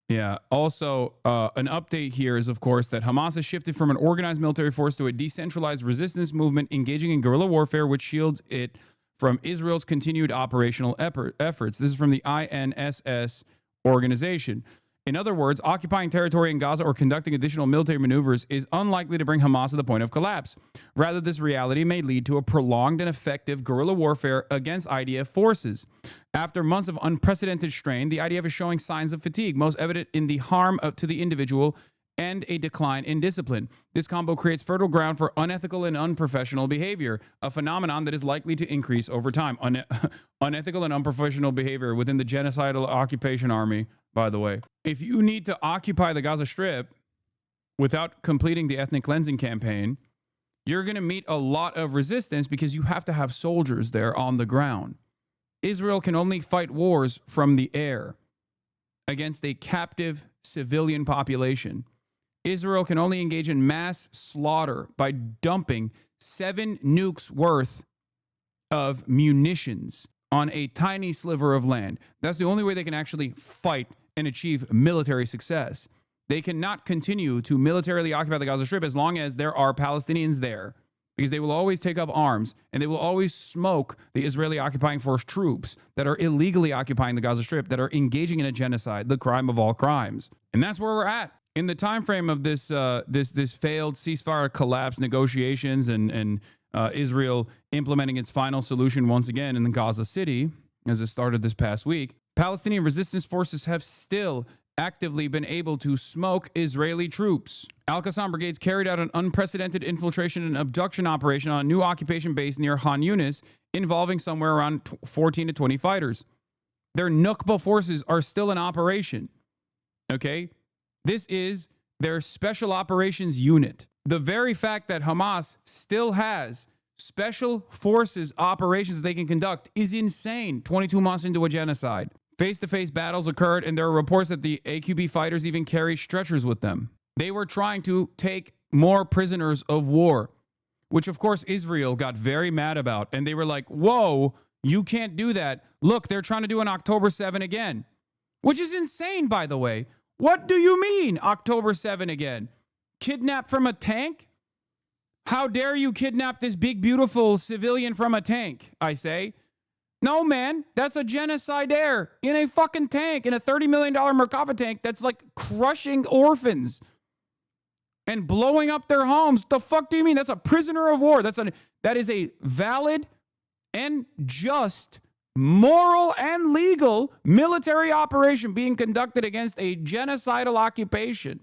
Yeah. Also, an update here is, of course, that Hamas has shifted from an organized military force to a decentralized resistance movement engaging in guerrilla warfare, which shields it from Israel's continued operational efforts. This is from the INSS organization. In other words, occupying territory in Gaza or conducting additional military maneuvers is unlikely to bring Hamas to the point of collapse. Rather, this reality may lead to a prolonged and effective guerrilla warfare against IDF forces. After months of unprecedented strain, the IDF is showing signs of fatigue, most evident in the harm to the individual and a decline in discipline. This combo creates fertile ground for unethical and unprofessional behavior, a phenomenon that is likely to increase over time. Unethical and unprofessional behavior within the genocidal occupation army, by the way. If you need to occupy the Gaza Strip without completing the ethnic cleansing campaign, you're going to meet a lot of resistance because you have to have soldiers there on the ground. Israel can only fight wars from the air against a captive civilian population. Israel can only engage in mass slaughter by dumping 7 nukes worth of munitions on a tiny sliver of land. That's the only way they can actually fight and achieve military success. They cannot continue to militarily occupy the Gaza Strip as long as there are Palestinians there, because they will always take up arms and they will always smoke the Israeli occupying force troops that are illegally occupying the Gaza Strip, that are engaging in a genocide, the crime of all crimes. And that's where we're at. In the time frame of this failed ceasefire collapse negotiations and Israel implementing its final solution once again in the Gaza City, as it started this past week, Palestinian resistance forces have still actively been able to smoke Israeli troops. Al-Qassam brigades carried out an unprecedented infiltration and abduction operation on a new occupation base near Khan Yunis, involving somewhere around 14 to 20 fighters. Their Nukba forces are still in operation. Okay? This is their special operations unit. The very fact that Hamas still has special forces operations that they can conduct is insane 22 months into a genocide. Face-to-face battles occurred, and there are reports that the AQB fighters even carry stretchers with them. They were trying to take more prisoners of war, which, of course, Israel got very mad about. And they were like, whoa, you can't do that. Look, they're trying to do an October 7 again, which is insane, by the way. What do you mean, October 7 again? Kidnapped from a tank? How dare you kidnap this big, beautiful civilian from a tank, I say. No, man, that's a genocidaire in a fucking tank, in a $30 million Merkava tank that's like crushing orphans and blowing up their homes. The fuck do you mean? That's a prisoner of war. That is a valid and just, moral and legal military operation being conducted against a genocidal occupation.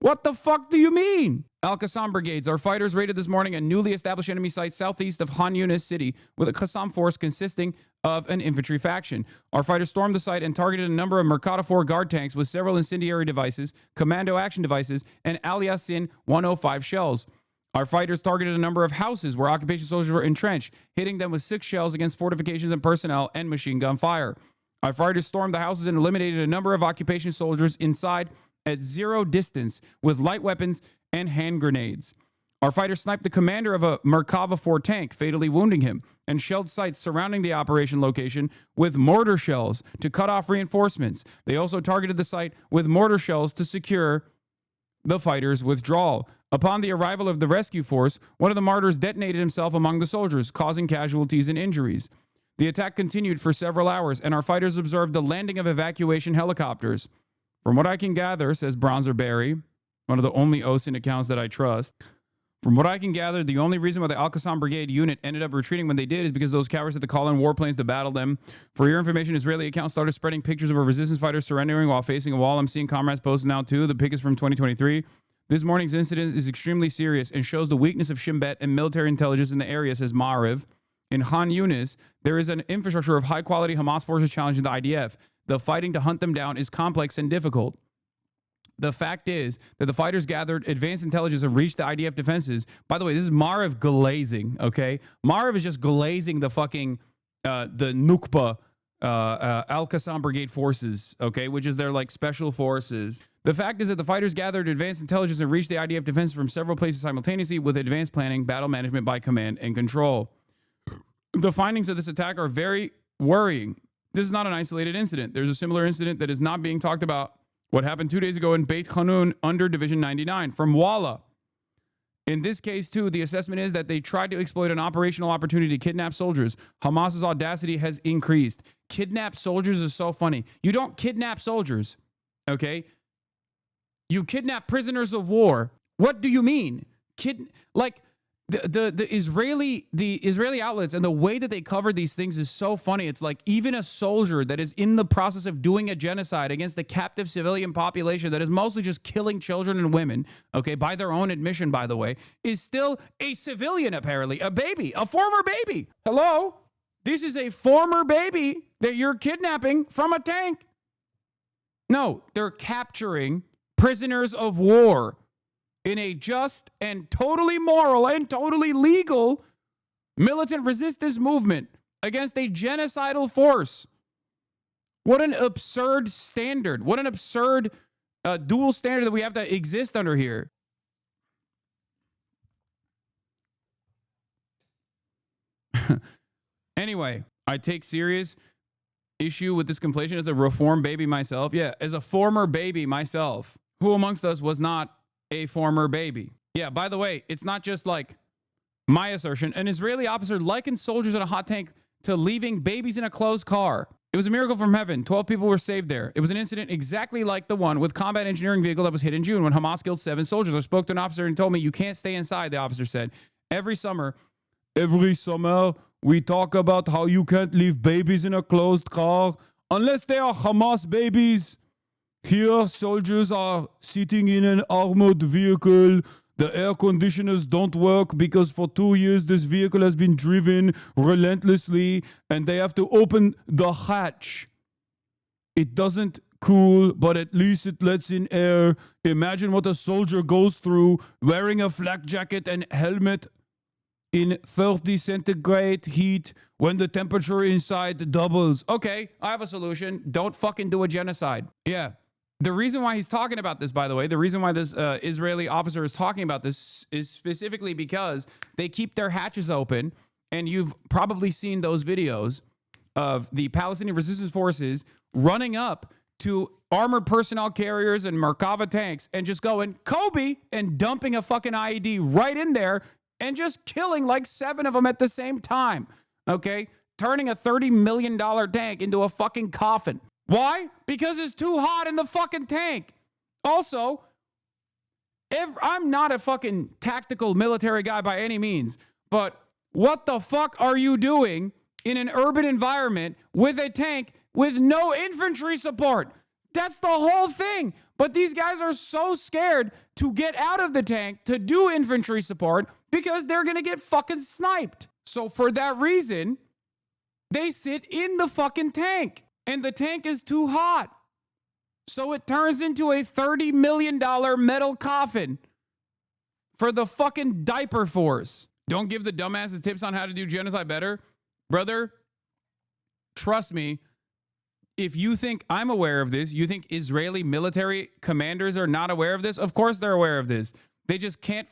What the fuck do you mean? Al-Qassam brigades. Our fighters raided this morning a newly established enemy site southeast of Khan Yunis city with a Qassam force consisting of an infantry faction. Our fighters stormed the site and targeted a number of Merkava 4 guard tanks with several incendiary devices, commando action devices, and Al Yassin 105 shells. Our fighters targeted a number of houses where occupation soldiers were entrenched, hitting them with 6 shells against fortifications and personnel and machine gun fire. Our fighters stormed the houses and eliminated a number of occupation soldiers inside at zero distance with light weapons and hand grenades. Our fighters sniped the commander of a Merkava 4 tank, fatally wounding him, and shelled sites surrounding the operation location with mortar shells to cut off reinforcements. They also targeted the site with mortar shells to secure the fighters' withdrawal. Upon the arrival of the rescue force, one of the martyrs detonated himself among the soldiers, causing casualties and injuries. The attack continued for several hours, and our fighters observed the landing of evacuation helicopters. From what I can gather, says Bronzer Berry, one of the only OSINT accounts that I trust, from what I can gather, the only reason why the Al-Qassam Brigade unit ended up retreating when they did is because those cowards had to call in warplanes to battle them. For your information, Israeli accounts started spreading pictures of a resistance fighter surrendering while facing a wall. I'm seeing comrades post now too. The pic is from 2023. This morning's incident is extremely serious and shows the weakness of Shin Bet and military intelligence in the area, says Maariv. In Khan Yunis, there is an infrastructure of high-quality Hamas forces challenging the IDF. The fighting to hunt them down is complex and difficult. The fact is that the fighters gathered advanced intelligence and reached the IDF defenses. By the way, this is Maariv glazing, okay? Maariv is just glazing the fucking, the Nukba Al-Qassam Brigade forces, okay? Which is their, like, special forces. The fact is that the fighters gathered advanced intelligence and reached the IDF defenses from several places simultaneously with advanced planning, battle management by command and control. The findings of this attack are very worrying. This is not an isolated incident. There's a similar incident that is not being talked about What happened 2 days ago in Beit Hanun under Division 99 from Walla. In this case, too, the assessment is that they tried to exploit an operational opportunity to kidnap soldiers. Hamas's audacity has increased. Kidnap soldiers is so funny. You don't kidnap soldiers, okay? You kidnap prisoners of war. What do you mean? The Israeli outlets and the way that they cover these things is so funny. It's like even a soldier that is in the process of doing a genocide against a captive civilian population that is mostly just killing children and women, okay, by their own admission, by the way, is still a civilian, apparently, a baby, a former baby. Hello? This is a former baby that you're kidnapping from a tank. No, they're capturing prisoners of war in a just and totally moral and totally legal militant resistance movement against a genocidal force. What an absurd standard. What an absurd dual standard that we have to exist under here. Anyway, I take serious issue with this conflation as a reformed baby myself. Yeah, as a former baby myself. Who amongst us was not a former baby? Yeah, by the way, it's not just like my assertion. An Israeli officer likened soldiers in a hot tank to leaving babies in a closed car. It was a miracle from heaven. 12 people were saved there. It was an incident exactly like the one with combat engineering vehicle that was hit in June when Hamas killed 7 soldiers. I spoke to an officer and told me, you can't stay inside, the officer said. Every summer, we talk about how you can't leave babies in a closed car unless they are Hamas babies. Here, soldiers are sitting in an armored vehicle. The air conditioners don't work because for 2 years this vehicle has been driven relentlessly and they have to open the hatch. It doesn't cool, but at least it lets in air. Imagine what a soldier goes through wearing a flak jacket and helmet in 30 centigrade heat when the temperature inside doubles. Okay, I have a solution. Don't fucking do a genocide. Yeah. The reason why he's talking about this, by the way, the reason why this Israeli officer is talking about this is specifically because they keep their hatches open, and you've probably seen those videos of the Palestinian resistance forces running up to armored personnel carriers and Merkava tanks and just going, Kobe, and dumping a fucking IED right in there and just killing like 7 of them at the same time, okay? Turning a $30 million tank into a fucking coffin. Why? Because it's too hot in the fucking tank. Also, I'm not a fucking tactical military guy by any means, but what the fuck are you doing in an urban environment with a tank with no infantry support? That's the whole thing. But these guys are so scared to get out of the tank to do infantry support because they're going to get fucking sniped. So for that reason, they sit in the fucking tank. And the tank is too hot. So it turns into a $30 million metal coffin for the fucking diaper force. Don't give the dumbasses tips on how to do genocide better. Brother, trust me, if you think I'm aware of this, you think Israeli military commanders are not aware of this? Of course they're aware of this. They just can't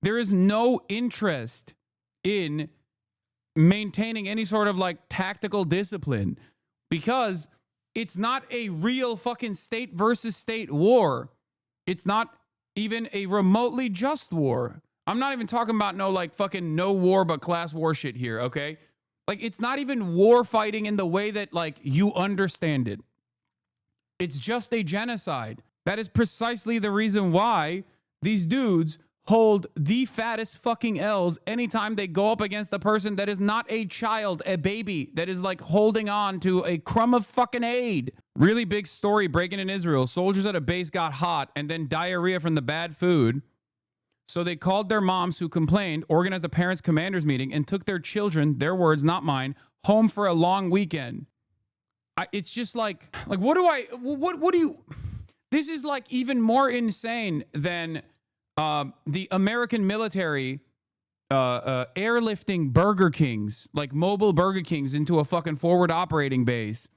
there is no interest in maintaining any sort of like tactical discipline because it's not a real fucking state versus state war. It's not even a remotely just war. I'm not even talking about no like fucking no war but class war shit here, okay? Like it's not even war fighting in the way that like you understand it. It's just a genocide. That is precisely the reason why these dudes hold the fattest fucking L's anytime they go up against a person that is not a child, a baby, that is like holding on to a crumb of fucking aid. Really big story breaking in Israel. Soldiers at a base got hot and then diarrhea from the bad food. So they called their moms who complained, organized a parents' commanders meeting, and took their children, their words, not mine, home for a long weekend. It's just like what do you, this is like even more insane than the American military airlifting Burger Kings, like mobile Burger Kings, into a fucking forward operating base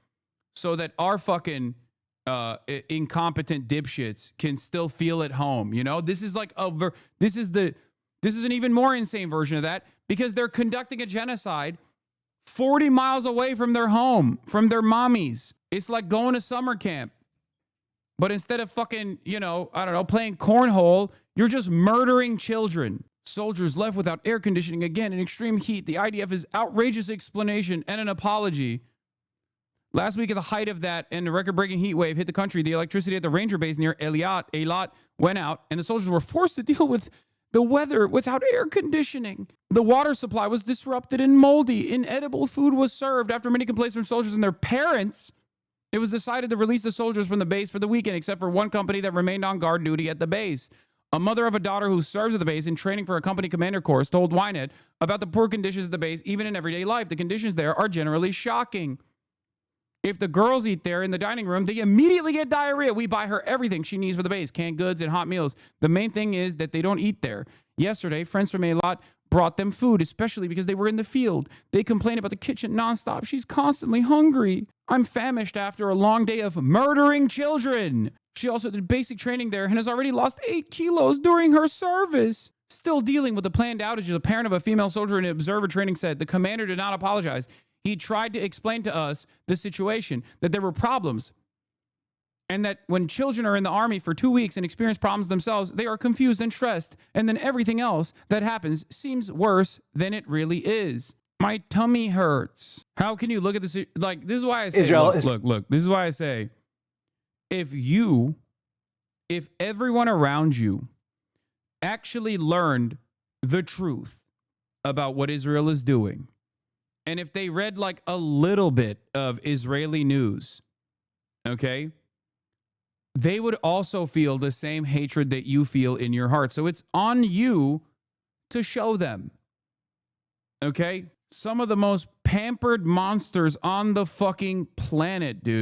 so that our fucking incompetent dipshits can still feel at home. You know, this is like this is an even more insane version of that because they're conducting a genocide 40 miles away from their home, from their mommies. It's like going to summer camp. But instead of fucking, you know, I don't know, playing cornhole, you're just murdering children. Soldiers left without air conditioning again in extreme heat. The IDF's outrageous explanation and an apology. Last week, at the height of that and the record-breaking heat wave hit the country, the electricity at the Ranger base near Eilat went out, and the soldiers were forced to deal with the weather without air conditioning. The water supply was disrupted and moldy. Inedible food was served. After many complaints from soldiers and their parents, it was decided to release the soldiers from the base for the weekend, except for one company that remained on guard duty at the base. A mother of a daughter who serves at the base in training for a company commander course told Ynet about the poor conditions at the base, even in everyday life. The conditions there are generally shocking. If the girls eat there in the dining room, they immediately get diarrhea. We buy her everything she needs for the base, canned goods and hot meals. The main thing is that they don't eat there. Yesterday, friends from Eilat brought them food, especially because they were in the field. They complain about the kitchen nonstop. She's constantly hungry. I'm famished after a long day of murdering children. She also did basic training there and has already lost 8 kilos during her service. Still dealing with the planned outages, a parent of a female soldier in observer training said the commander did not apologize. He tried to explain to us the situation, that there were problems, and that when children are in the army for 2 weeks and experience problems themselves, they are confused and stressed, and then everything else that happens seems worse than it really is. My tummy hurts. How can you look at this? Like, this is why I say, look, this is why I say, if everyone around you actually learned the truth about what Israel is doing, and if they read like a little bit of Israeli news, okay, they would also feel the same hatred that you feel in your heart. So it's on you to show them, okay? Some of the most pampered monsters on the fucking planet, dude.